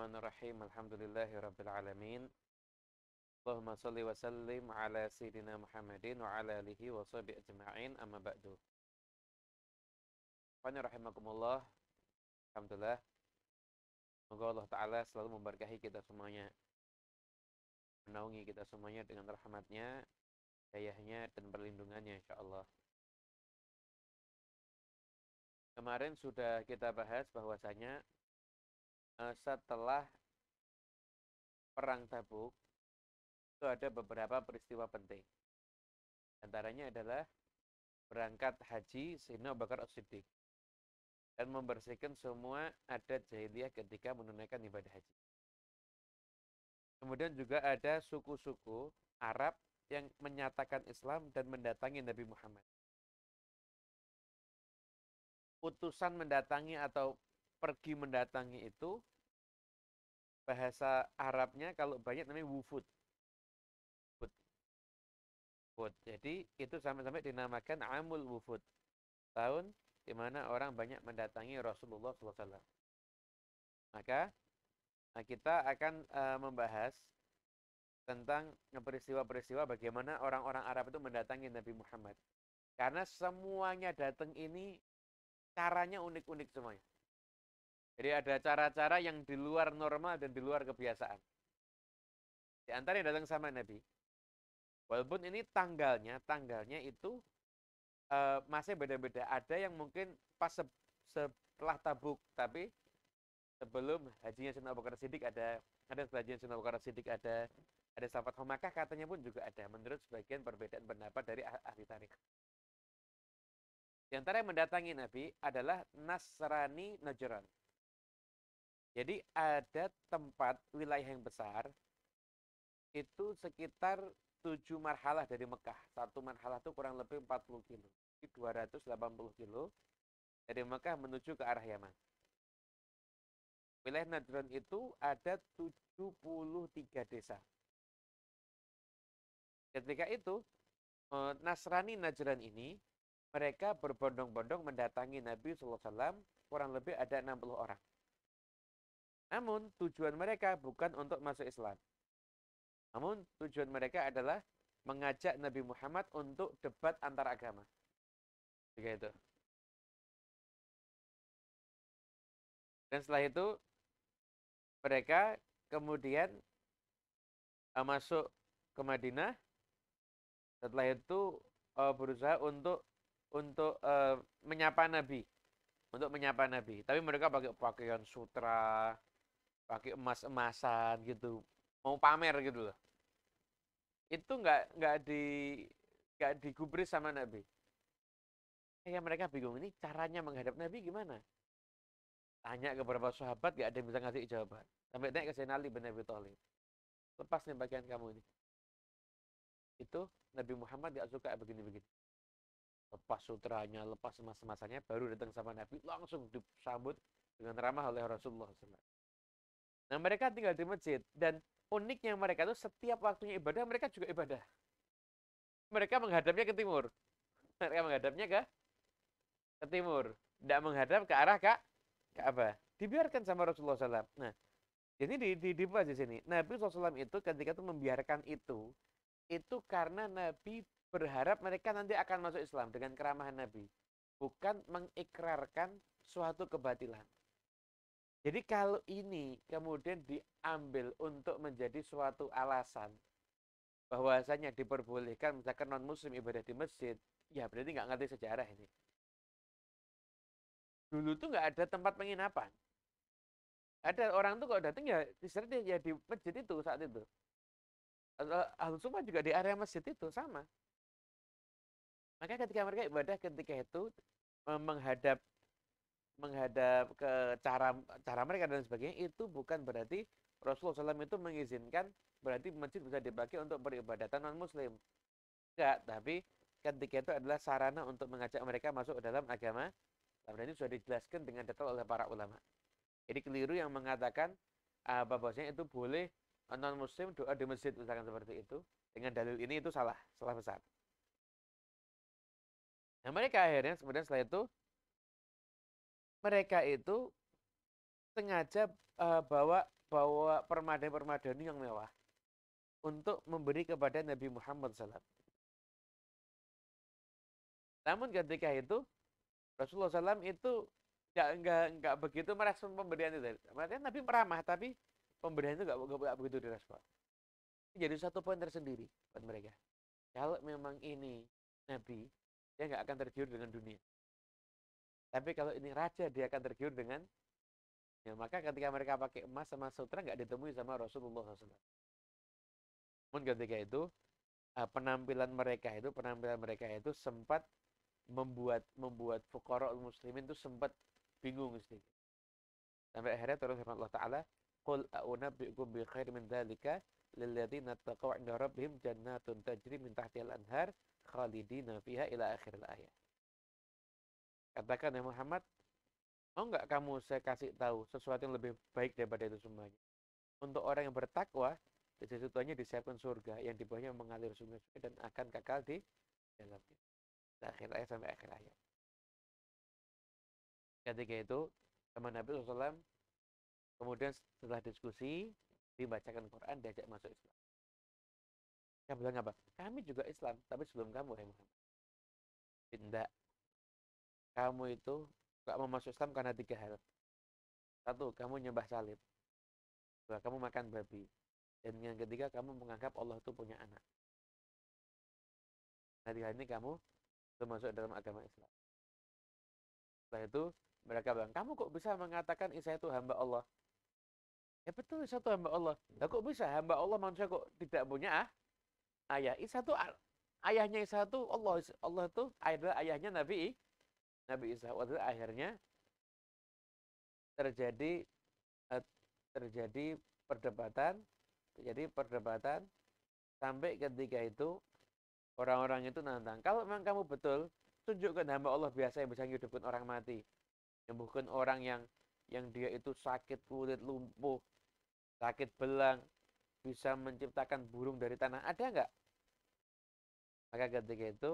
Bismillahirrahmanirrahim. Alhamdulillahirabbil alamin. Allahumma shalli wa sallim ala sayyidina Muhammadin wa ala alihi wa sahbihi ajma'in. Amma ba'du. Qani rahimakumullah. Alhamdulillah. Semoga Allah taala selalu memberkahi kita semuanya, menaungi kita semuanya dengan rahmatnya, hidayahnya dan perlindungannya insyaallah. Kemarin sudah kita bahas bahwasanya setelah perang Tabuk itu ada beberapa peristiwa penting. Antaranya adalah berangkat haji Sayyidina Abu Bakar As-Siddiq dan membersihkan semua adat jahiliyah ketika menunaikan ibadah haji. Kemudian juga ada suku-suku Arab yang menyatakan Islam dan mendatangi Nabi Muhammad. Utusan mendatangi atau pergi mendatangi itu bahasa Arabnya kalau banyak namanya wufud. Wufud. Jadi itu sampai-sampai dinamakan Amul Wufud. Tahun di mana orang banyak mendatangi Rasulullah SAW. Maka kita akan membahas tentang peristiwa-peristiwa bagaimana orang-orang Arab itu mendatangi Nabi Muhammad. Karena semuanya datang ini caranya unik-unik semuanya. Jadi ada cara-cara yang di luar normal dan di luar kebiasaan. Di antara yang datang sama Nabi. Walaupun ini tanggalnya itu masih beda-beda. Ada yang mungkin pas setelah Tabuk, tapi sebelum hajinya Sayyidina Abu Bakar Siddiq ada setelah hajinya Sayyidina Abu Bakar Siddiq ada sahabat Makkah katanya pun juga ada menurut sebagian perbedaan pendapat dari ahli tarikh. Di antara yang mendatangi Nabi adalah Nasrani Najran. Jadi ada tempat wilayah yang besar itu sekitar 7 marhalah dari Mekah. Satu marhalah itu kurang lebih 40 kilo. 280 kilo dari Mekah menuju ke arah Yaman. Wilayah Najran itu ada 73 desa. Ketika itu, Nasrani Najran ini, mereka berbondong-bondong mendatangi Nabi SAW, kurang lebih ada 60 orang. Namun, tujuan mereka bukan untuk masuk Islam. Namun, tujuan mereka adalah mengajak Nabi Muhammad untuk debat antar agama. Begitu. Dan setelah itu, mereka kemudian masuk ke Madinah. Setelah itu berusaha untuk menyapa Nabi, Tapi mereka pakai pakaian sutra, pakai emas-emasan gitu, mau pamer gitu loh. Itu nggak digubris sama Nabi. Ya mereka bingung ini caranya menghadap Nabi gimana? Tanya ke beberapa sahabat nggak ada yang bisa ngasih jawaban. Sampai tanya ke Sayyidina Ali bin Abi Thalib. Lepas nih bagian kamu ini. Itu Nabi Muhammad nggak suka begini-begini. Lepas sutranya, lepas emas-emasannya, baru datang sama Nabi, langsung disambut dengan ramah oleh Rasulullah SAW. Nah mereka tinggal di masjid, dan uniknya mereka itu setiap waktunya ibadah, mereka juga ibadah. Mereka menghadapnya ke timur. Mereka menghadapnya ke timur. Tidak menghadap ke arah Ka'bah. Dibiarkan sama Rasulullah SAW. Nah, jadi dibahas di sini. Nabi SAW itu ketika itu membiarkan itu karena Nabi berharap mereka nanti akan masuk Islam dengan keramahan Nabi. Bukan mengikrarkan suatu kebatilan. Jadi kalau ini kemudian diambil untuk menjadi suatu alasan bahwasanya diperbolehkan misalkan non-muslim ibadah di masjid, ya berarti nggak ngerti sejarah ini. Dulu tuh nggak ada tempat penginapan. Ada orang tuh kalau datang ya istirahat ya di masjid itu saat itu. Ahlus Sunnah juga di area masjid itu sama. Maka ketika mereka ibadah ketika itu menghadap ke cara mereka dan sebagainya itu bukan berarti Rasulullah SAW itu mengizinkan berarti masjid bisa dipakai untuk beribadatan non muslim. Enggak, tapi ketika itu adalah sarana untuk mengajak mereka masuk ke dalam agama. Dan ini sudah dijelaskan dengan detail oleh para ulama. Jadi keliru yang mengatakan bahwasanya itu boleh non muslim doa di masjid misalkan seperti itu. Dengan dalil ini itu salah besar. Nah mereka akhirnya kemudian setelah itu mereka itu sengaja bawa permadani-permadani yang mewah untuk memberi kepada Nabi Muhammad SAW. Namun ketika itu Rasulullah SAW itu nggak begitu merespon pemberian itu. Maksudnya Nabi meramah, tapi pemberian itu nggak begitu direspon. Jadi satu poin tersendiri buat mereka. Kalau memang ini Nabi, dia nggak akan tergiur dengan dunia. Tapi kalau ini raja, dia akan tergiur dengan, ya maka ketika mereka pakai emas sama sutra nggak ditemui sama Rasulullah SAW. Namun ketika itu penampilan mereka itu sempat membuat fuqara muslimin itu sempat bingung sedikit. Sampai akhirnya terus firman Allah Ta'ala, qul a'unabbi'ukum bi khair min dzalika lilladzina taqaw 'inda rabbihim jannatun tajri min tahtihal anhar khalidina fiha ila akhiril ayat. Katakan ya Muhammad, mau enggak kamu saya kasih tahu sesuatu yang lebih baik daripada itu semuanya? Untuk orang yang bertakwa, di situ-situnya disiapkan surga yang di bawahnya mengalir sungai-sungai dan akan kekal di dalamnya. Akhir ayat sampai akhir ayat. Ketika itu sama Nabi SAW, kemudian setelah diskusi dibacakan Quran, diajak masuk Islam. Dia bilang apa? Kami juga Islam, tapi sebelum kamu, hai Muhammad. Tidak. Kamu itu gak mau masuk Islam karena 3 hal. 1, kamu nyembah salib. 2, kamu makan babi. Dan yang ketiga, kamu menganggap Allah itu punya anak. Nah, 3 ini kamu termasuk dalam agama Islam. Setelah itu mereka bilang, kamu kok bisa mengatakan Isa itu hamba Allah? Ya betul, Isa itu hamba Allah. Lah kok bisa hamba Allah, manusia kok tidak punya ayah? Isa itu ayahnya Isa itu Allah. Allah itu adalah ayahnya Nabi Isa. Waktu akhirnya terjadi perdebatan sampai ketika itu orang-orang itu nantang. Kalau memang kamu betul, tunjukkan hamba Allah biasa yang bisa menghidupkan orang mati, menyembuhkan orang yang dia itu sakit kulit lumpuh, sakit belang, bisa menciptakan burung dari tanah. Ada nggak? Maka ketika itu,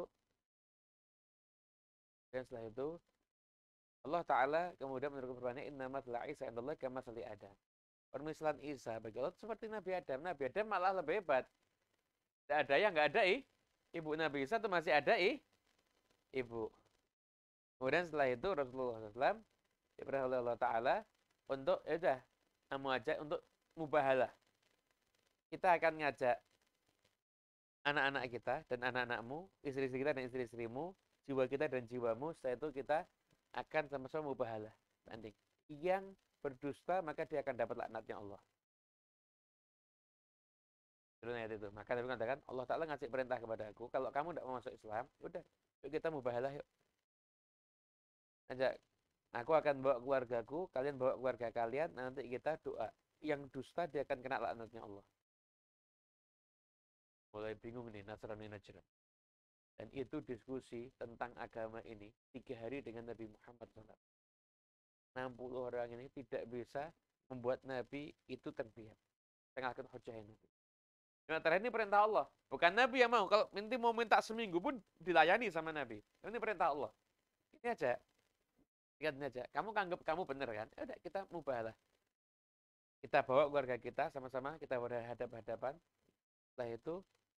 dan setelah itu Allah Ta'ala kemudian menurunkan firman-Nya, inna matsala Isa indallahi kamatsali Adam. Permisalan Isa bagi Allah seperti Nabi Adam. Nabi Adam malah lebih hebat. Tidak ada yang nggak ada ibu Nabi Isa itu masih ada ibu. Kemudian setelah itu Rasulullah SAW diperintah oleh Allah Ta'ala untuk kamu ajak untuk mubahalah. Kita akan ngajak anak-anak kita dan anak-anakmu, istri-istri kita dan istri-istrimu, jiwa kita dan jiwamu. Setelah itu kita akan sama-sama mubahalah. Nanti yang berdusta maka dia akan dapat laknatnya Allah. Ayat itu. Maka Nabi mengatakan, Allah Ta'ala ngasih perintah kepada aku, kalau kamu tidak mau masuk Islam, udah, yuk kita mubahalah yuk. Ajak, aku akan bawa keluargaku, kalian bawa keluarga kalian, nanti kita doa. Yang dusta dia akan kena laknatnya Allah. Mulai bingung nih Nasrani Najran. Dan itu diskusi tentang agama ini 3 hari dengan Nabi Muhammad SAW. 60 orang ini tidak bisa membuat Nabi itu terdiam. Tengahkan hujah Nabi. Sementara ini perintah Allah. Bukan Nabi yang mau. Kalau nanti mau minta seminggu pun dilayani sama Nabi. Ini perintah Allah. Ini aja. Ingat ini aja. Kamu anggap kamu benar kan? Ya udah kita mubahalah. Kita bawa keluarga kita sama-sama. Kita berhadap-hadapan. Setelah itu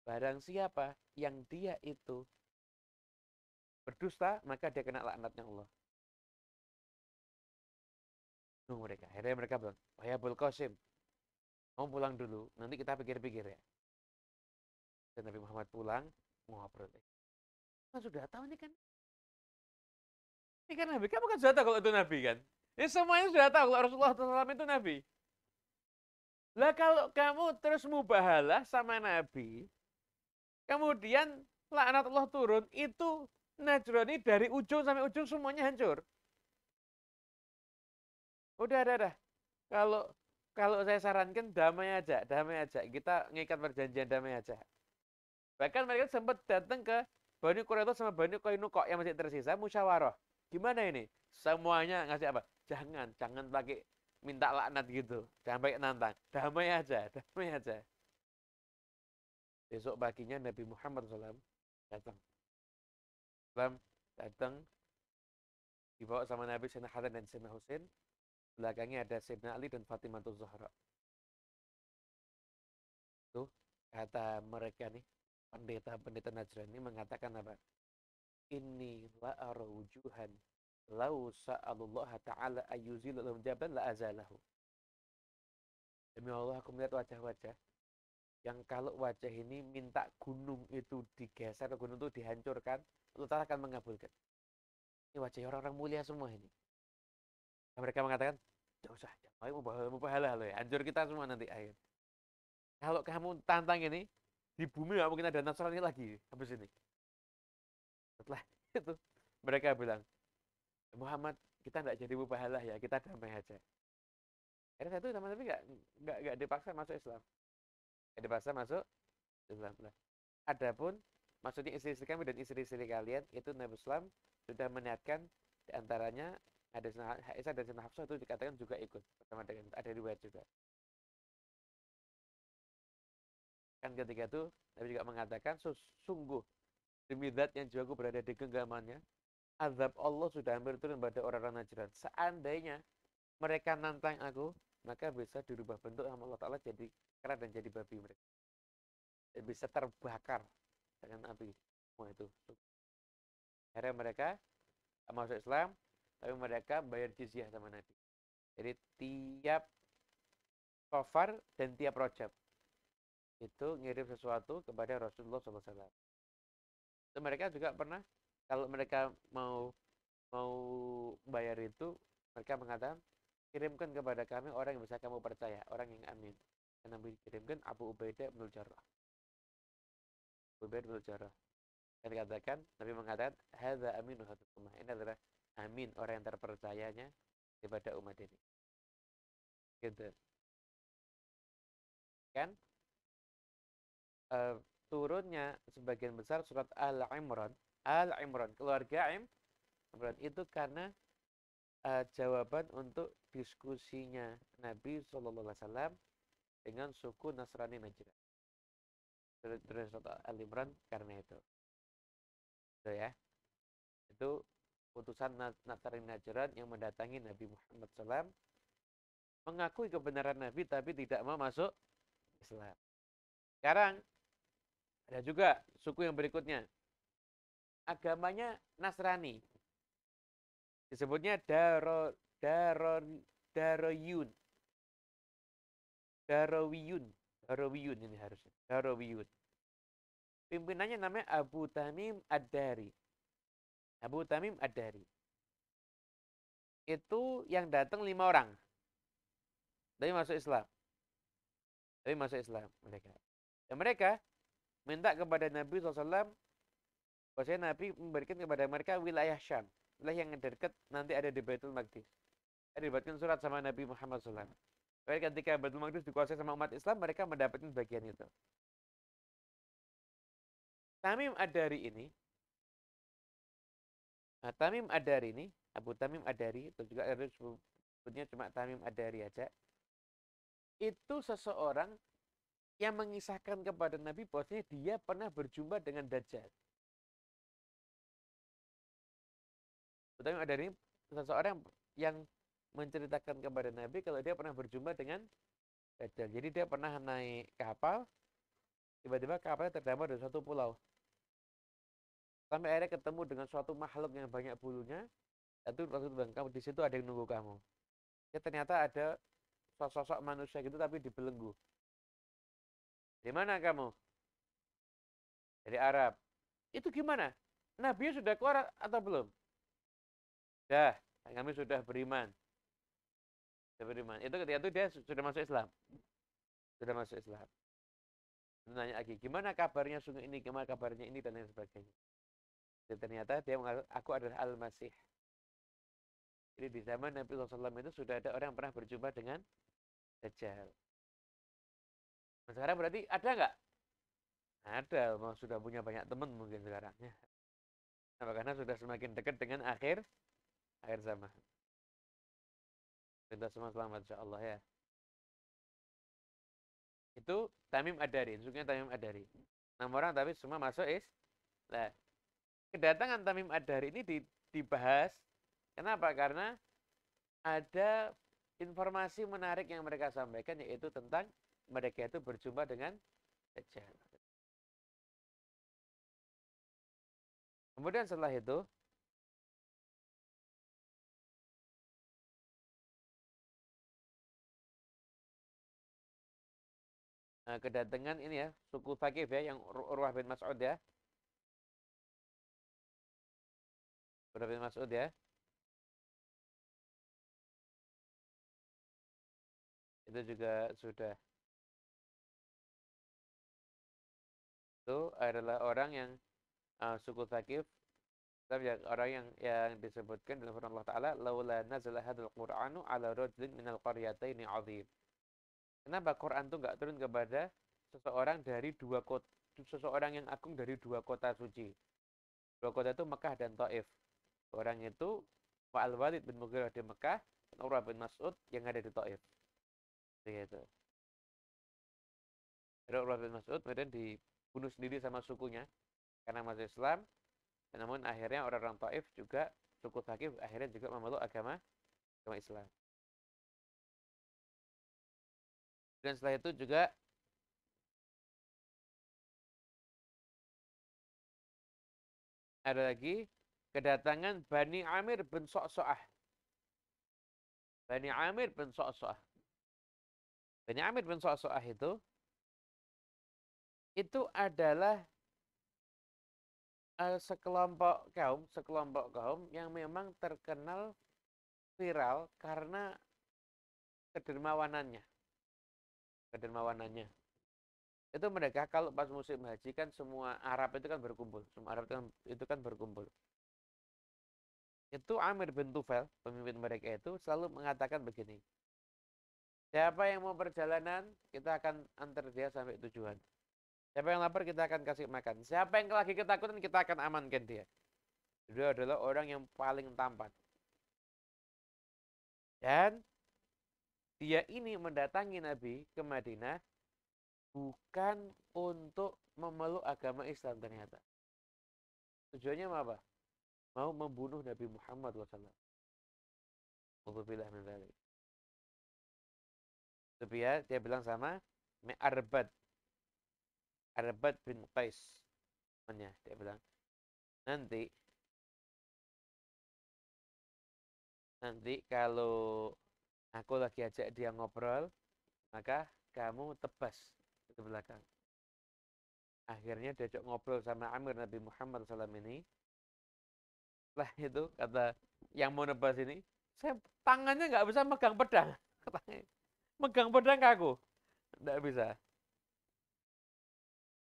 barang siapa yang dia itu berdusta, maka dia kena laknatnya Allah. Nunggu mereka. Akhirnya mereka bilang, wahai Abul Qasim, kamu pulang dulu. Nanti kita pikir-pikir ya. Dan Nabi Muhammad pulang, ngobrol. Kan sudah tahu ini kan Nabi. Kamu kan sudah tahu kalau itu Nabi kan. Ini semuanya sudah tahu kalau Rasulullah SAW itu Nabi. Lah kalau kamu terus mubahalah sama Nabi, kemudian laknat Allah turun, itu Najrani dari ujung sampai ujung semuanya hancur. Udah. Kalau saya sarankan damai aja. Kita ngikat perjanjian damai aja. Bahkan mereka sempat datang ke Bani Quraidah sama Bani Qainuqa yang masih tersisa musyawarah. Gimana ini? Semuanya ngasih apa? Jangan pakai minta laknat gitu. Jangan pakai nantang. Damai aja. Besok paginya Nabi Muhammad SAW datang dibawa sama Nabi Sayyidina Hasan dan Sayyidina Husain. Belakangnya ada Sayyidina Ali dan Fatimah Zahra. kata mereka nih, pendeta-pendeta Najran ini mengatakan apa? Inni la ara wujuhan lau sa'alullah ta'ala ayyuzil lahum jabal la azalahu. Demi Allah aku melihat wajah-wajah yang kalau wajah ini minta gunung itu digeser, gunung itu dihancurkan, Allah Ta'ala akan mengabulkan. Ini wajah orang-orang mulia semua ini. Dan mereka mengatakan, jangan usah, jangan mau pahala loh ya, hancur kita semua nanti akhir. Kalau kamu tantang ini, di bumi nggak mungkin ada Nasrani lagi habis ini. Setelah itu mereka bilang, Muhammad kita nggak jadi mubahalah ya, kita damai aja. Akhirnya satu sama Nabi nggak dipaksa masuk Islam, nggak dipaksa masuk Islam lah. Adapun maksudnya istri-istri kami dan istri-istri kalian itu Nabi Islam sudah meniatkan diantaranya ada Aisyah dan Sayyidina Hafsah itu dikatakan juga ikut bersama dengan ada riwayat juga. Kan ketika itu Nabi juga mengatakan sungguh demi zat yang jiwaku berada di genggamannya, azab Allah sudah hampir turun pada orang-orang Najran. Seandainya mereka nantang aku, maka bisa dirubah bentuk sama Allah Ta'ala jadi kera dan jadi babi mereka. Dan bisa terbakar dengan api. Semua itu. Akhirnya mereka masuk Islam, tapi mereka bayar jizyah sama Nabi. Jadi tiap Safar dan tiap Rajab itu ngirim sesuatu kepada Rasulullah SAW. Itu mereka juga pernah, kalau mereka mau bayar itu, mereka mengatakan, kirimkan kepada kami orang yang bisa kamu percaya, orang yang amin. Dan Nabi kirimkan Abu Ubaidah bin Jarrah. Abu Ubaidah bin Jarrah. Dan dikatakan, Nabi mengatakan, hadza aminu hadza ummah. Ini adalah amin, orang yang terpercayanya daripada umat ini. Gitu. Kan? Turunnya sebagian besar surat Al-Imran, keluarga Imran itu karena jawaban untuk diskusinya Nabi SAW dengan suku Nasrani Najran. Dari surat Al-Imran karena itu. Itu ya. Itu utusan Nasrani Najran yang mendatangi Nabi Muhammad SAW mengakui kebenaran Nabi tapi tidak mau masuk Islam. Sekarang ada juga suku yang berikutnya. Agamanya Nasrani. Disebutnya Darawiyun. Darawiyun ini harusnya. Darawiyun. Pimpinannya namanya Abu Tamim Ad-Dari. Abu Tamim Ad-Dari. Itu yang datang 5 orang. Tapi masuk Islam. Mereka. Dan mereka minta kepada Nabi SAW, bahwasanya Nabi memberikan kepada mereka wilayah Syam, wilayah yang dekat nanti ada di Baitul Maqdis. Dibuatkan surat sama Nabi Muhammad SAW. Baik ketika Baitul Maqdis dikuasai sama umat Islam, mereka mendapatkan bagian itu. Tamim Ad-Dari ini, Abu Tamim Ad-Dari, itu juga ada sebutnya cuma Tamim Ad-Dari aja. Itu seseorang yang mengisahkan kepada Nabi bahwasanya dia pernah berjumpa dengan Dajjal. Tapi ada ini seseorang yang menceritakan kepada Nabi kalau dia pernah berjumpa dengan Dajjal. Jadi dia pernah naik kapal, tiba-tiba kapalnya terdampar di suatu pulau. Sampai akhirnya ketemu dengan suatu makhluk yang banyak bulunya. Itu waktu itu bilang, kamu di situ ada yang nunggu kamu. Ya ternyata ada sosok manusia gitu tapi dibelenggu. Di mana kamu? Dari Arab. Itu gimana? Nabi sudah keluar atau belum? Dah, kami sudah beriman. Itu ketika itu dia sudah masuk Islam. Nanya lagi, gimana kabarnya sungai ini, gimana kabarnya ini, dan lain sebagainya. Dan ternyata dia mengatakan, aku adalah Al-Masih. Jadi di zaman Nabi SAW itu sudah ada orang yang pernah berjumpa dengan Dajjal. Nah, sekarang berarti ada nggak? Ada, sudah punya banyak teman mungkin sekarang. Nah, karena sudah semakin dekat dengan akhir zaman. Kita semua selamat insyaAllah ya. Itu Tamim Ad-Dari, sukunya Tamim Ad-Dari. 6 orang tapi semua masuk Nah, kedatangan Tamim Ad-Dari ini dibahas. Kenapa? Karena ada informasi menarik yang mereka sampaikan, yaitu tentang mereka itu berjumpa dengan Dajjal. Kemudian setelah itu kedatangan ini ya, suku Thaqif ya, yang Urwah bin Mas'ud ya. Urwah bin Mas'ud ya. Itu juga sudah. Itu adalah orang yang suku Thaqif, tapi orang yang disebutkan dalam firman Allah Ta'ala, laula nazala hadzal Qur'anu ala rajulin minal qaryataini 'azim. Kenapa Quran itu enggak turun kepada seseorang dari dua kota, seseorang yang agung dari dua kota suci. Dua kota itu Mekah dan Taif. Orang itu Al-Walid bin Mughirah di Mekah dan Urwah bin Mas'ud yang ada di Taif. Begitu. Jadi Urwah bin Mas'ud kemudian dibunuh sendiri sama sukunya karena masuk Islam. Namun akhirnya orang-orang Taif juga, suku Thaqif akhirnya juga memeluk agama Islam. Dan setelah itu juga ada lagi kedatangan Bani Amir bin Sa'sa'ah. Bani Amir bin Sa'sa'ah. Bani Amir bin Sa'sa'ah itu adalah sekelompok kaum yang memang terkenal viral karena kedermawanannya. Itu mereka kalau pas musim haji kan semua Arab itu kan berkumpul. Semua Arab itu kan berkumpul. Itu Amir bin Tufail, pemimpin mereka itu selalu mengatakan begini. Siapa yang mau perjalanan, kita akan antar dia sampai tujuan. Siapa yang lapar, kita akan kasih makan. Siapa yang lagi ketakutan, kita akan amankan dia. Dia adalah orang yang paling tampan. Dan dia ini mendatangi Nabi ke Madinah bukan untuk memeluk agama Islam ternyata. Tujuannya apa? Mau membunuh Nabi Muhammad SAW. Alhamdulillah min dzalik. Tapi ya, dia bilang sama Arbad bin Qais. Dia bilang, nanti kalau aku lagi ajak dia ngobrol, maka kamu tebas di belakang. Akhirnya diajak ngobrol sama Amir Nabi Muhammad SAW ini. Setelah itu kata yang mau nebas ini, saya tangannya nggak bisa megang pedang. Megang pedang ke aku, nggak bisa.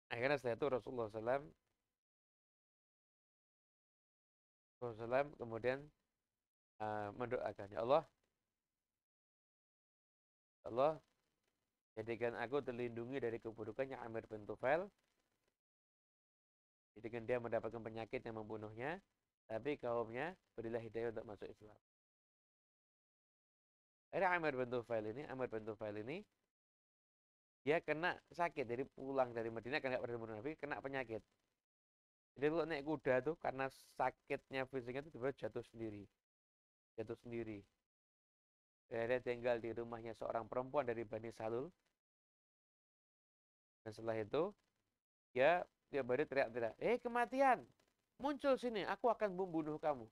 Akhirnya setelah itu Rasulullah SAW kemudian mendoakan, ya Allah, jadikan aku terlindungi dari keburukannya Amir bin Tufail. Jadikan dia mendapatkan penyakit yang membunuhnya, tapi kaumnya berilah hidayah untuk masuk Islam. Akhirnya Amir bin Tufail ini dia kena sakit, dari pulang dari Madinah kan nggak pernah bunuh Nabi, kena penyakit. Jadi kalau naik kuda tuh karena sakitnya fisiknya itu tiba-tiba jatuh sendiri. Dia tinggal di rumahnya seorang perempuan dari Bani Salul. Dan setelah itu dia baru teriak-teriak, kematian, muncul sini, aku akan membunuh kamu.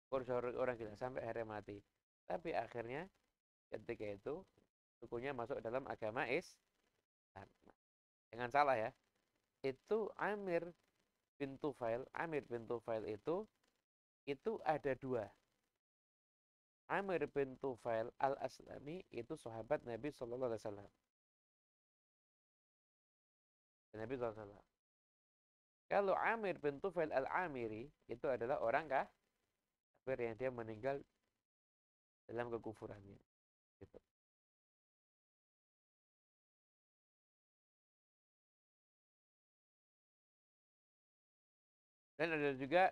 Orang gila sampai akhirnya mati. Tapi akhirnya ketika itu sukunya masuk dalam agama Islam. Jangan salah ya, itu Amir bin Tufail itu ada dua. Amir bin Tufail al-Aslami itu sahabat Nabi Sallallahu Alaihi Wasallam. Nabi SAW. Kalau Amir bin Tufail al-Amiri itu adalah orang kafir yang dia meninggal dalam kekufurannya. Gitu. Dan ada juga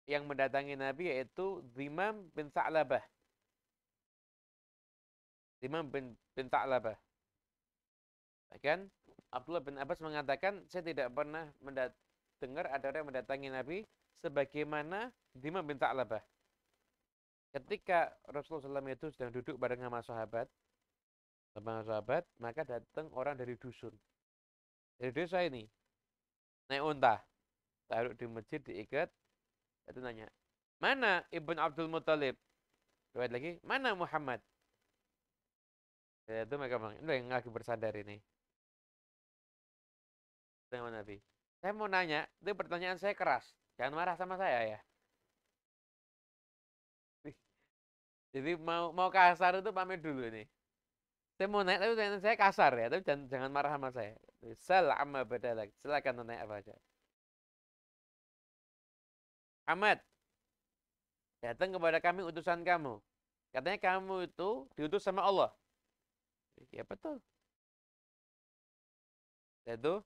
yang mendatangi Nabi yaitu Dhimam bin Tha'labah. Bahkan Abdullah bin Abbas mengatakan, saya tidak pernah dengar ada orang yang mendatangi Nabi sebagaimana Dhimam bin Tha'labah. Ketika Rasulullah SAW itu sedang duduk bareng sama sahabat, sama sahabat, maka datang orang dari dusun. Dari desa ini, naik unta, taruh di masjid, diikat, itu nanya, mana Ibn Abdul Muthalib? Riwayat lagi, mana Muhammad? Ya, itu mereka bilang, ini yang lagi bersandar ini. Dengan Nabi. Saya mau nanya, itu pertanyaan saya keras. Jangan marah sama saya ya. Jadi mau kasar itu pamit dulu ini. Saya mau nanya, tapi pertanyaan saya kasar ya. Tapi jangan marah sama saya. Sal amma badalak. Silakan nanya apa aja. Ahmad, datang kepada kami utusan kamu. Katanya kamu itu diutus sama Allah. Ya betul. Itu,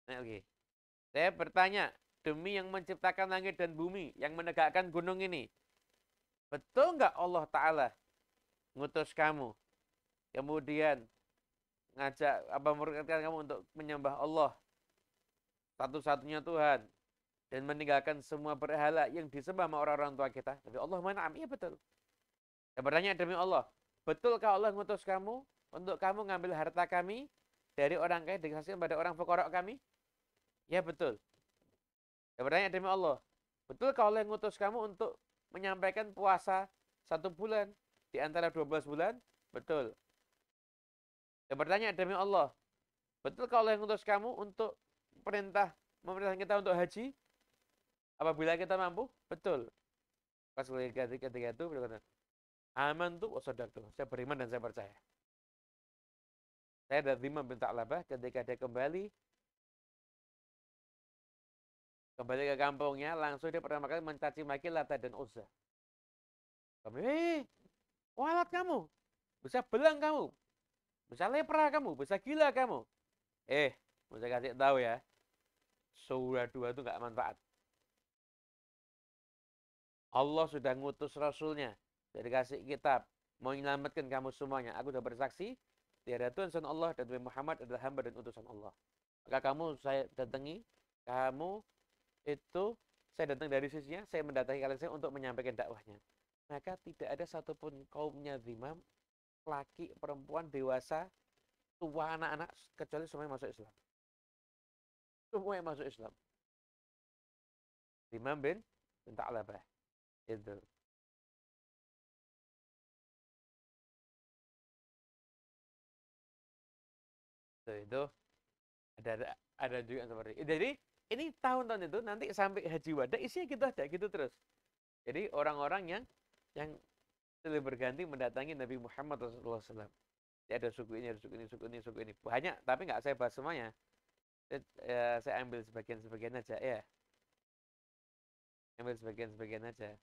nah, oke. Saya bertanya, demi yang menciptakan langit dan bumi, yang menegakkan gunung ini. Betul nggak Allah Ta'ala ngutus kamu? Kemudian ngajak apa memerintahkan kamu untuk menyembah Allah satu-satunya Tuhan dan meninggalkan semua berhala yang disembah sama orang-orang tua kita. Tapi Allah mana? Iya betul. Saya bertanya demi Allah, betulkah Allah ngutus kamu untuk kamu ngambil harta kami dari orang kaya dikasihkan pada orang fuqara kami? Ya betul. Saya bertanya demi Allah, betulkah Allah yang ngutus kamu untuk menyampaikan puasa 1 bulan di antara 12 bulan? Betul. Saya bertanya demi Allah, betulkah Allah yang ngutus kamu untuk memerintahkan kita untuk haji apabila kita mampu? Betul. Pas ketika itu berkata, aman tuh wasodaq tuh. Saya beriman dan saya percaya. Saya dari Imam bin Tha'labah ketika dia kembali ke kampungnya, langsung dia pertama kali mencaci maki Lata dan Uzza. Kami, walat kamu, bisa belang kamu, bisa lepra kamu, bisa gila kamu. Mau saya kasih tahu ya, surah 2 itu nggak manfaat. Allah sudah ngutus Rasulnya, dari kasih kitab, mau menyelamatkan kamu semuanya. Aku sudah bersaksi, tiada Tuhan selain Allah dan Nabi Muhammad adalah hamba dan utusan Allah. Maka kamu saya datangi, kamu itu saya datang dari sisinya, saya mendatangi kalian saya untuk menyampaikan dakwahnya. Maka tidak ada satupun kaumnya zimam, laki, perempuan, dewasa, tua, anak-anak, kecuali semuanya masuk Islam. Semua yang masuk Islam. Imam bin Ta'labah. Itu. Itu ada juga yang seperti itu. Jadi ini tahun-tahun itu nanti sampai haji wada isinya gitu aja gitu terus. Jadi orang-orang yang silih berganti mendatangi Nabi Muhammad SAW. Jadi ada suku ini, ada suku ini, suku ini, suku ini. Banyak, tapi nggak saya bahas semuanya. Saya ambil sebagian-sebagian aja ya. Ambil sebagian-sebagian aja.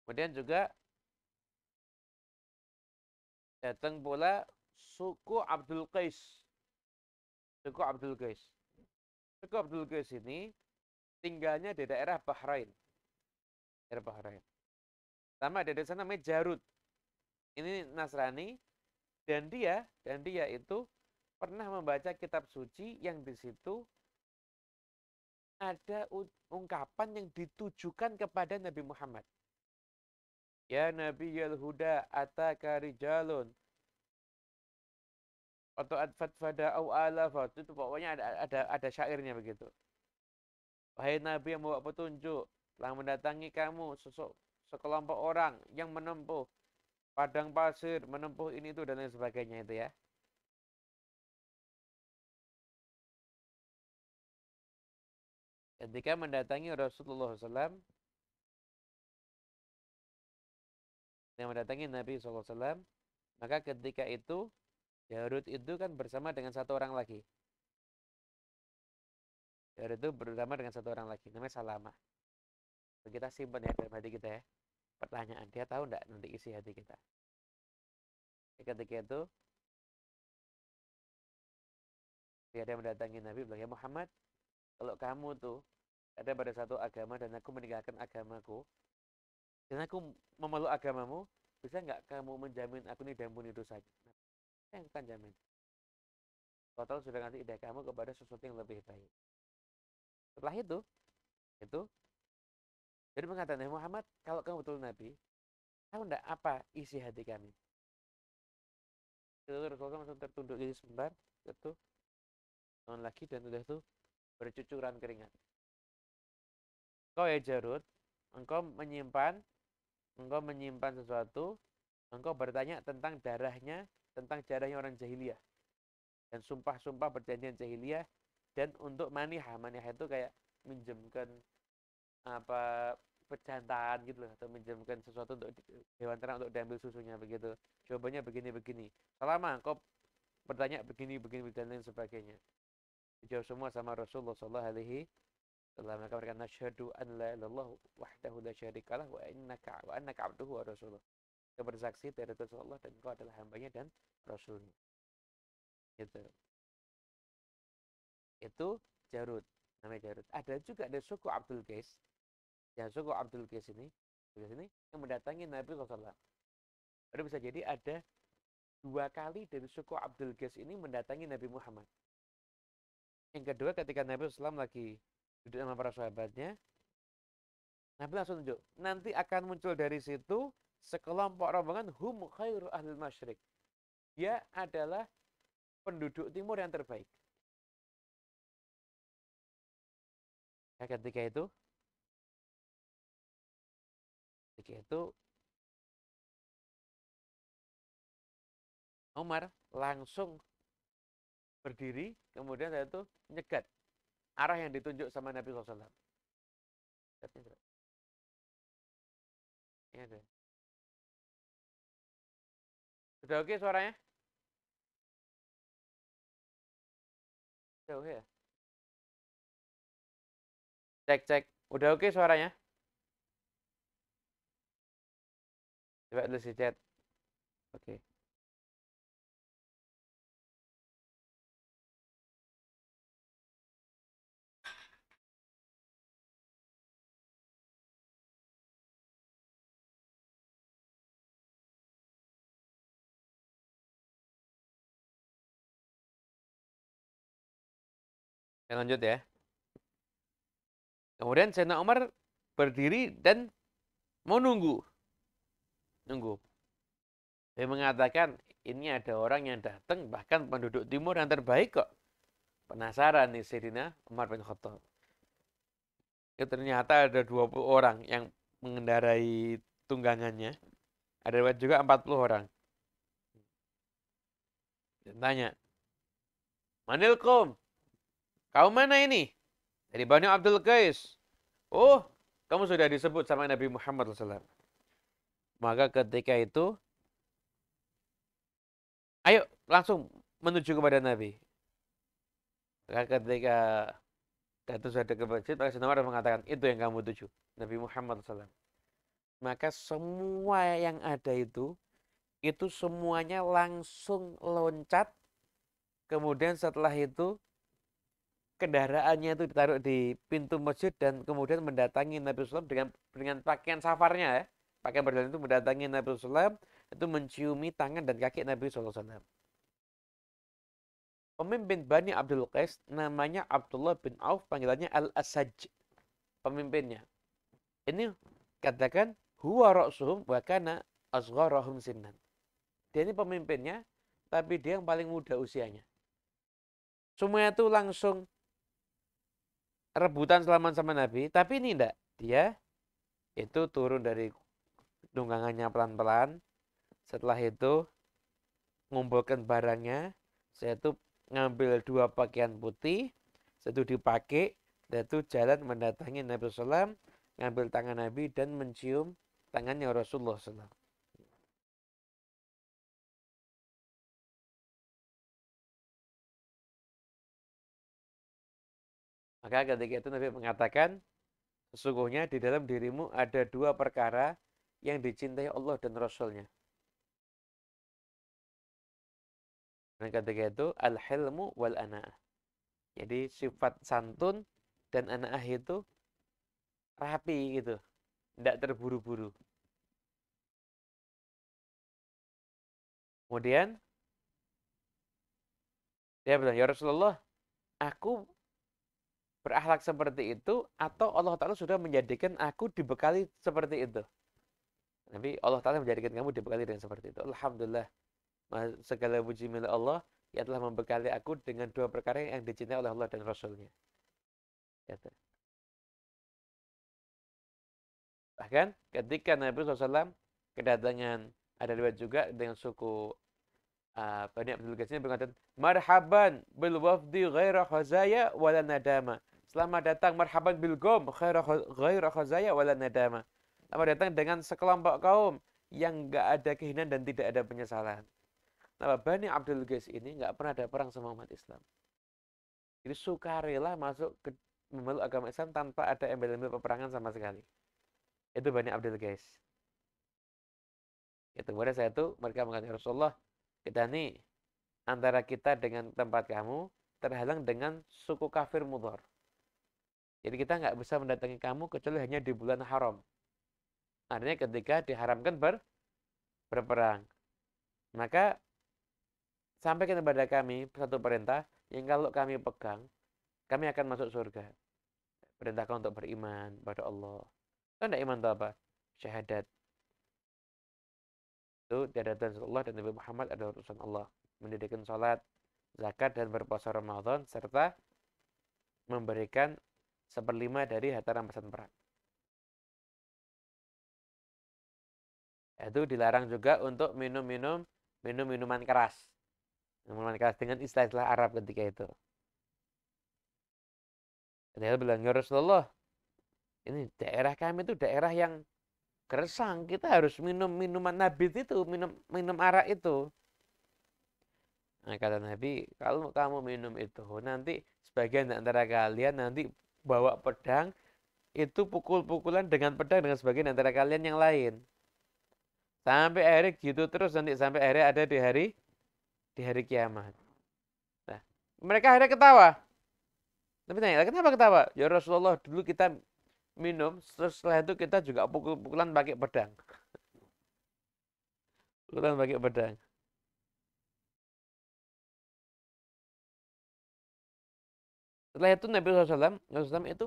Kemudian juga datang pula suku Abdul Qais. Suku Abdul Qais. Suku Abdul Qais ini tinggalnya di daerah Bahrain. Daerah Bahrain. Sama ada desa namanya Jarud. Ini Nasrani dan dia itu pernah membaca kitab suci yang di situ ada ungkapan yang ditujukan kepada Nabi Muhammad. Ya Nabi Yal-Huda ataka rijalun atau adfatfada au alafat itu pokoknya ada syairnya begitu. Wahai Nabi yang membawa petunjuk, telah mendatangi kamu sekelompok orang yang menempuh padang pasir, menempuh ini itu dan lain sebagainya itu ya. Ketika mendatangi Rasulullah SAW, yang mendatangi Nabi SAW, maka ketika itu Jarud itu kan bersama dengan satu orang lagi. Jarud itu bersama dengan satu orang lagi, namanya Salama. Kita simpan ya dalam hati kita ya. Pertanyaan, dia tahu enggak nanti isi hati kita. Ketika itu, dia ada mendatangi Nabi, bilang, ya Muhammad, kalau kamu tuh ada pada satu agama dan aku meninggalkan agamaku, dan aku memeluk agamamu, bisa nggak kamu menjamin aku ini diampuni dosanya? Saya akan jamin. Total sudah ngasih ide kamu kepada sesuatu yang lebih baik. Setelah itu jadi mengatakan Muhammad, kalau kamu betul Nabi, Tahu enggak apa isi hati kami? Itu Rasulullah langsung tertunduk jadi sebentar, itu tahun lagi dan udah tuh bercucuran keringat. Kau ya Jarud, engkau menyimpan sesuatu, engkau bertanya tentang darahnya orang jahiliyah dan sumpah-sumpah perjanjian jahiliyah dan untuk manihah. Manihah itu kayak minjemkan apa pejantan gitu loh, atau minjemkan sesuatu untuk hewan ternak untuk diambil susunya begitu. Jawabannya begini-begini. Selama engkau bertanya begini-begini dan lain sebagainya. Dijawab semua sama Rasulullah sallallahu alaihi wasallam. Mereka berkata nasyhadu an la ilaha illallah wahdahu la syarikalah wa annaka abduhu wa rasuluh. Kita bersaksi dari Rasulullah dan engkau adalah hambanya dan rasulnya. Gitu. Itu Jarud, namanya Jarud. Ada juga dari suku Abdul Qais. Ya, suku Abdul Qais ini yang mendatangi Nabi SAW. Jadi bisa jadi ada 2 kali dari suku Abdul Qais ini mendatangi Nabi Muhammad. Yang kedua ketika Nabi SAW lagi duduk sama para sahabatnya, Nabi langsung tunjuk, nanti akan muncul dari situ sekelompok rombongan hum khairu ahlil masyrik. Dia adalah penduduk timur yang terbaik. Ya, ketika itu Umar langsung berdiri, kemudian saya itu nyegat arah yang ditunjuk sama Nabi SAW. Ya, sudah oke suaranya? Jauh ya? Cek, cek. Udah oke suaranya? Coba tulis di chat. Oke. Saya lanjut ya. Kemudian Sayyidina Umar berdiri dan mau nunggu. Dia mengatakan, ini ada orang yang datang, bahkan penduduk timur yang terbaik kok. Penasaran nih Sayyidina Umar bin Khattab. Ya, ternyata ada 20 orang yang mengendarai tunggangannya. Ada juga 40 orang. Dan tanya, Manilkum, kaum mana ini? Dari Bani Abdul Qais. Oh, kamu sudah disebut sama Nabi Muhammad SAW. Maka ketika itu, ayo langsung menuju kepada Nabi. Maka ketika itu sudah ke masjid, maka Sayyidina Umar mengatakan, itu yang kamu tuju, Nabi Muhammad SAW. Maka semua yang ada itu semuanya langsung loncat. Kemudian setelah itu, kendaraannya itu ditaruh di pintu masjid dan kemudian mendatangi Nabi SAW dengan pakaian safarnya ya. Pakaian berjalan itu mendatangi Nabi SAW, itu menciumi tangan dan kaki Nabi SAW. Pemimpin Bani Abdul Qais namanya Abdullah bin Auf, panggilannya Al-Asaj. Pemimpinnya. Ini katakan huwa ra'suhum wa kana asgharahum sinnan. Dia ini pemimpinnya, tapi dia yang paling muda usianya. Semuanya itu langsung rebutan selamat sama Nabi, tapi ini enggak. Dia itu turun dari tunggangannya pelan-pelan. Setelah itu ngumpulkan barangnya, saya itu ngambil 2 pakaian putih, satu dipakai, dan itu jalan mendatangi Nabi SAW, ngambil tangan Nabi dan mencium tangannya Rasulullah SAW. Maka ketika itu Nabi mengatakan, sesungguhnya di dalam dirimu ada 2 perkara yang dicintai Allah dan Rasulnya. Dan ketika itu al-hilmu wal ana'ah. Jadi sifat santun dan ana'ah itu rapi gitu, tidak terburu-buru. Kemudian dia bilang, ya Rasulullah, aku berakhlak seperti itu atau Allah Ta'ala sudah menjadikan aku dibekali seperti itu. Nabi Nabi, Allah Ta'ala menjadikan kamu dibekali dengan seperti itu. Alhamdulillah, segala puji milik Allah yang telah membekali aku dengan dua perkara yang dicintai oleh Allah dan Rasulnya. Gitu. Bahkan ketika Nabi SAW kedatangan, ada riwayat juga dengan suku Bani Abdul Ghaz ini berkata, marhaban bil wafdi ghaira khazaya wala nadama. Selamat datang marhaban bil qom ghaira khazaya wala nadama. Selamat datang dengan sekelompok kaum yang enggak ada kehinaan dan tidak ada penyesalan. Nah, Bani Abdul Ghaz ini enggak pernah ada perang sama umat Islam. Jadi sukarela masuk ke memeluk agama Islam tanpa ada embel-embel peperangan sama sekali. Itu Bani Abdul Ghaz. Itu kemudian saya itu mereka mengatakan, Rasulullah, kita nih antara kita dengan tempat kamu terhalang dengan suku kafir Mudhar. Jadi kita nggak bisa mendatangi kamu kecuali hanya di bulan haram. Artinya ketika diharamkan berperang. Maka sampaikan kepada kami satu perintah yang kalau kami pegang, kami akan masuk surga. Perintahkan untuk beriman pada Allah. Tahu tidak iman itu apa? Syahadat. Itu tiada Tuhan selain Allah dan Nabi Muhammad adalah utusan Allah. Mendirikan salat, zakat dan berpuasa Ramadan serta memberikan 1/5 dari harta rampasan perang. Itu dilarang juga untuk minuman keras. Minuman keras dengan istilah-istilah Arab ketika itu. Dia bilang, ya Rasulullah, ini daerah kami itu daerah yang gersang. Kita harus minum minuman nabit itu, minum arak itu. Nah, kata Nabi, kalau kamu minum itu, nanti sebagian antara kalian nanti bawa pedang, itu pukul-pukulan dengan pedang dengan sebagian antara kalian yang lain. Sampai akhirnya gitu terus nanti sampai akhirnya ada di hari kiamat. Nah, mereka akhirnya ketawa. Tapi tanya, kenapa ketawa? Ya Rasulullah, dulu kita minum, setelah itu kita juga pukul-pukulan pakai pedang. Pukulan pakai pedang. Setelah itu Nabi SAW itu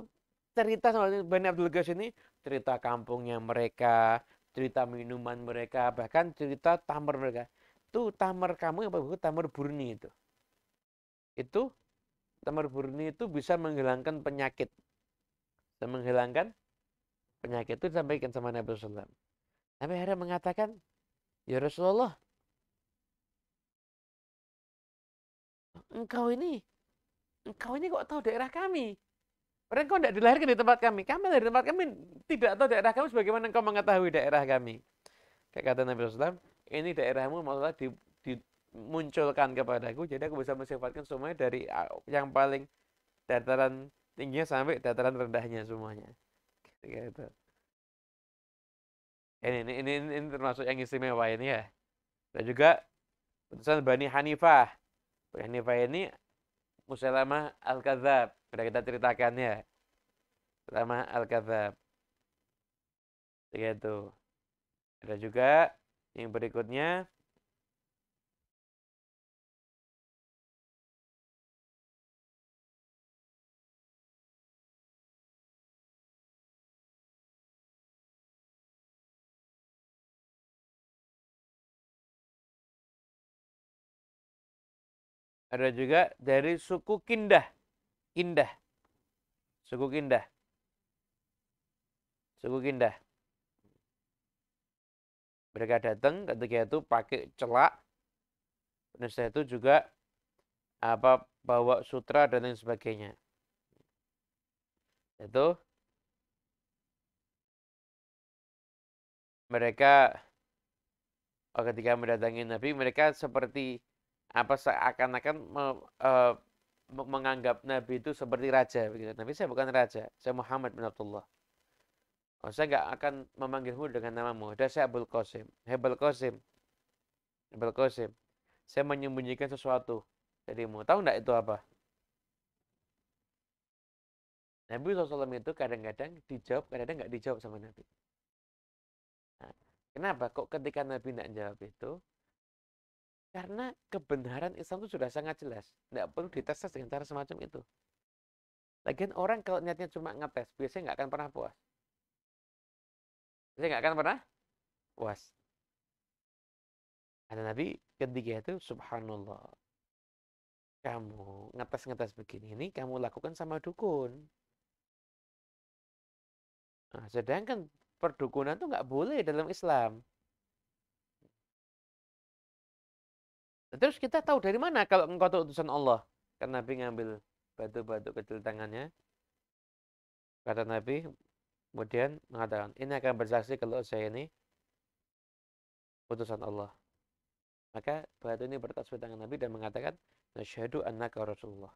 cerita sama Bani Abdul Ghaz ini, cerita kampungnya mereka, cerita minuman mereka, bahkan cerita tamar mereka. Itu tamar kamu yang apa? Tamar burni itu. Itu tamar burni itu bisa menghilangkan penyakit. Bisa menghilangkan penyakit itu disampaikan sama Nabi SAW. Sampai akhirnya mengatakan, ya Rasulullah, engkau ini kok tahu daerah kami? Padahal engkau tidak dilahirkan di tempat kami. Kami dari tempat kami tidak tahu daerah kami sebagaimana engkau mengetahui daerah kami. Kayak kata Nabi SAW, ini daerahmu malah dimunculkan kepadaku, jadi aku bisa mensifatkan semuanya dari yang paling dataran tingginya sampai dataran rendahnya semuanya. Gitu. Ini termasuk yang istimewa ini ya. Dan juga putusan Bani Hanifah. Bani Hanifah ini Musailamah Al-Kadzab. Sudah kita ceritakan ya. Musailamah Al-Kadzab. Begitu. Ada juga yang berikutnya. Ada juga dari suku Kindah. Kindah. Suku Kindah. Suku Kindah. Mereka datang ketika itu pakai celak. Dan setelah itu juga bawa sutra dan lain sebagainya. Itu mereka ketika mendatangi Nabi, mereka seperti seakan-akan menganggap Nabi itu seperti raja begitu. Nabi, saya bukan raja, saya Muhammad bin Abdullah. Saya nggak akan memanggilmu dengan namamu. Dan saya Abul Qasim. Abul Qasim. Abul Qasim. Saya menyembunyikan sesuatu darimu. Tahu nggak itu apa? Nabi SAW itu kadang-kadang dijawab, kadang-kadang nggak dijawab sama Nabi. Nah, kenapa? Kok ketika Nabi nggak jawab itu? Karena kebenaran Islam itu sudah sangat jelas. Nggak perlu dites dengan cara semacam itu. Lagian orang kalau niatnya cuma ngetes, biasanya nggak akan pernah puas. Biasanya nggak akan pernah puas. Ada Nabi ketika itu, subhanallah, kamu ngetes-ngetes begini ini kamu lakukan sama dukun. Nah, sedangkan perdukunan itu nggak boleh dalam Islam. Terus kita tahu dari mana kalau engkau itu utusan Allah? Kan Nabi ngambil batu-batu kecil tangannya. Kata Nabi, kemudian mengatakan, ini akan bersaksi kalau saya ini utusan Allah. Maka batu ini bertasbih tangan Nabi dan mengatakan, nasyhadu annaka Rasulullah.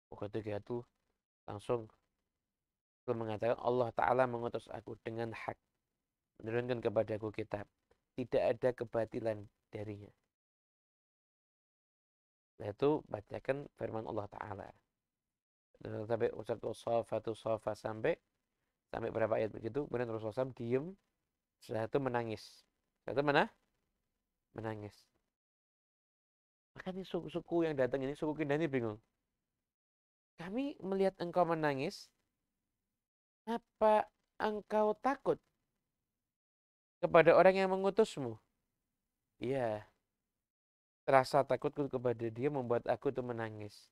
Ketika itu langsung mengatakan Allah Ta'ala mengutus aku dengan hak. Menurunkan kepadaku kitab. Tidak ada kebatilan darinya. Yaitu bacakan firman Allah Ta'ala. Sampai Ustadz Sofatu Sofa sampai berapa ayat begitu. Kemudian Rasulullah SAW diem. Setelah itu menangis. Setelah itu mana? Menangis. Maka ini suku-suku yang datang ini, suku Kindani bingung. Kami melihat engkau menangis. Apa engkau takut kepada orang yang mengutusmu? Iya. Rasa takutku kepada dia membuat aku itu menangis.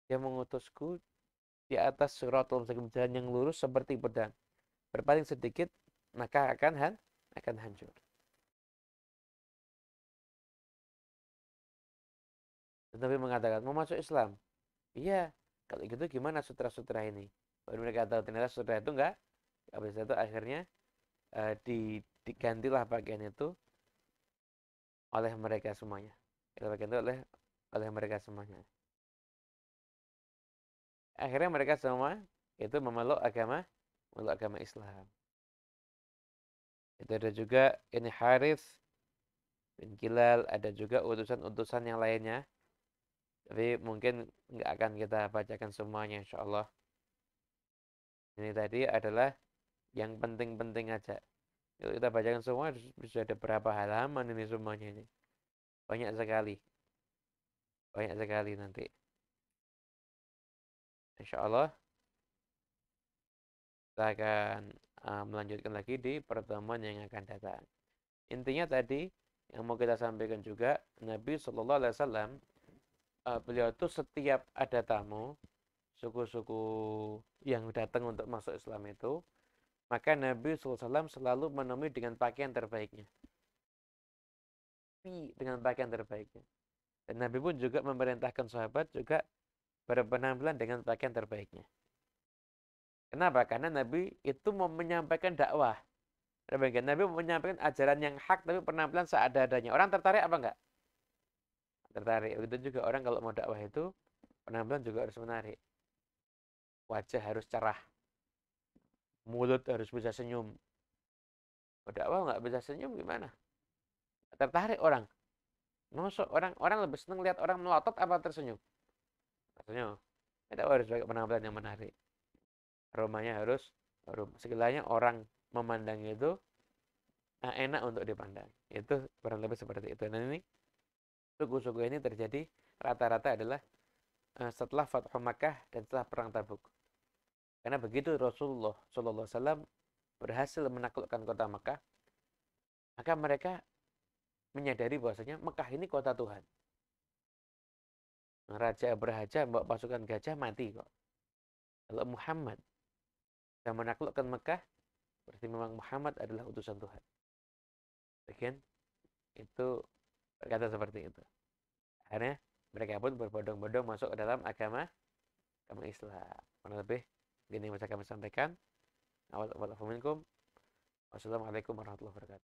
Dia mengutusku di atas siratal mustaqim, jalan yang lurus seperti pedang. Berpaling sedikit maka akan hancur. Tetapi mengatakan mau masuk Islam. Iya. Kalau gitu gimana sutra-sutra ini? Baru mereka tahu ternyata sutra itu enggak. Habis itu akhirnya digantilah bagian itu oleh mereka semuanya. Bagian itu oleh mereka semuanya. Akhirnya mereka semua itu memeluk agama Islam. Itu ada juga ini Harith bin Kilal, ada juga utusan-utusan yang lainnya. Tapi mungkin nggak akan kita bacakan semuanya insyaallah. Ini tadi adalah yang penting-penting aja. Kalau kita bacakan semua bisa ada berapa halaman ini semuanya ini. Banyak sekali. Banyak sekali nanti. Insyaallah kita akan melanjutkan lagi di pertemuan yang akan datang. Intinya tadi yang mau kita sampaikan juga, Nabi Shallallahu Alaihi Wasallam beliau itu setiap ada tamu suku-suku yang datang untuk masuk Islam itu, maka Nabi Shallallahu Alaihi Wasallam selalu menemui dengan pakaian terbaiknya. Dengan pakaian terbaiknya. Dan Nabi pun juga memerintahkan sahabat juga berpenampilan dengan pakaian terbaiknya. Kenapa? Karena Nabi itu mau menyampaikan dakwah. Nabi mau menyampaikan ajaran yang hak tapi penampilan seadanya. Orang tertarik apa enggak? Tertarik. Itu juga orang kalau mau dakwah itu penampilan juga harus menarik. Wajah harus cerah. Mulut harus bisa senyum. Mau dakwah nggak bisa senyum gimana? Tertarik orang. Masuk orang lebih senang lihat orang melotot apa tersenyum? Tersenyum. Dakwah harus pakai penampilan yang menarik. Aromanya harus segalanya orang memandang itu enak untuk dipandang. Itu kurang lebih seperti itu. Dan ini suku-suku ini terjadi rata-rata adalah setelah Fathu Makkah dan setelah Perang Tabuk. Karena begitu Rasulullah SAW berhasil menaklukkan kota Makkah, maka mereka menyadari bahwasanya Mekah ini kota Tuhan. Raja berhaja bawa pasukan gajah mati kok. Kalau Muhammad yang menaklukkan Mekah, berarti memang Muhammad adalah utusan Tuhan. Bagian itu berkata seperti itu. Akhirnya mereka pun berbondong-bondong masuk ke dalam agama Islam. Kurang lebih ini yang bisa kami sampaikan. Wassalamualaikum warahmatullahi wabarakatuh.